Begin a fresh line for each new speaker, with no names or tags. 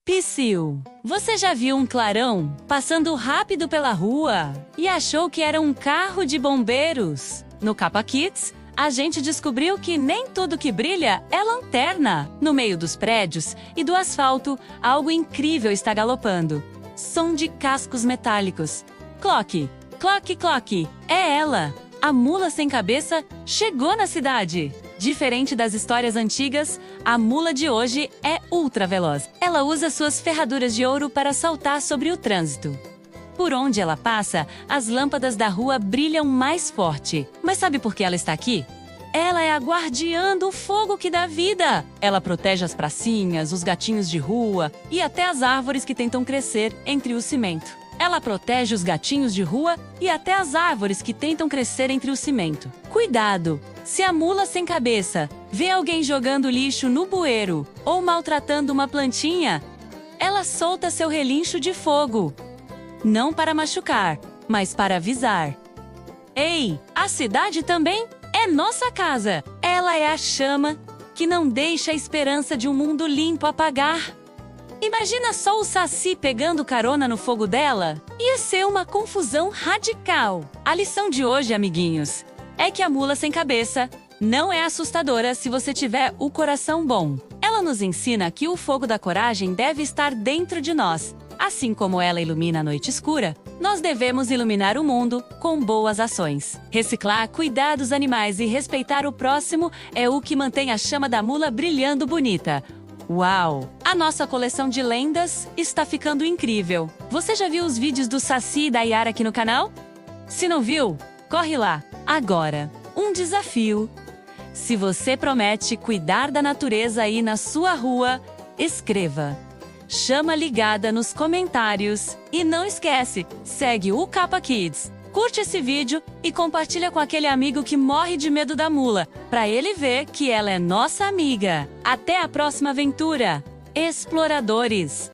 Psyu, você já viu um clarão passando rápido pela rua e achou que era um carro de bombeiros? No Kappa Kids, a gente descobriu que nem tudo que brilha é lanterna. No meio dos prédios e do asfalto, algo incrível está galopando. Som de cascos metálicos. Clock, clock, clock, é ela! A mula sem cabeça chegou na cidade! Diferente das histórias antigas, a mula de hoje é ultra veloz. Ela usa suas ferraduras de ouro para saltar sobre o trânsito. Por onde ela passa, as lâmpadas da rua brilham mais forte. Mas sabe por que ela está aqui? Ela é a guardiã do fogo que dá vida. Ela protege as pracinhas, os gatinhos de rua e até as árvores que tentam crescer entre o cimento. Ela protege os gatinhos de rua e até as árvores que tentam crescer entre o cimento. Cuidado! Se a mula sem cabeça vê alguém jogando lixo no bueiro ou maltratando uma plantinha, ela solta seu relincho de fogo. Não para machucar, mas para avisar. Ei, a cidade também é nossa casa. Ela é a chama que não deixa a esperança de um mundo limpo apagar. Imagina só o Saci pegando carona no fogo dela? Ia ser uma confusão radical. A lição de hoje, amiguinhos, é que a mula sem cabeça não é assustadora se você tiver o coração bom. Ela nos ensina que o fogo da coragem deve estar dentro de nós. Assim como ela ilumina a noite escura, nós devemos iluminar o mundo com boas ações. Reciclar, cuidar dos animais e respeitar o próximo é o que mantém a chama da mula brilhando bonita. Uau! A nossa coleção de lendas está ficando incrível. Você já viu os vídeos do Saci e da Yara aqui no canal? Se não viu, corre lá. Agora, um desafio. Se você promete cuidar da natureza aí na sua rua, escreva Chama Ligada nos comentários. E não esquece, segue o Kappa Kids. Curte esse vídeo e compartilha com aquele amigo que morre de medo da mula, para ele ver que ela é nossa amiga. Até a próxima aventura, exploradores!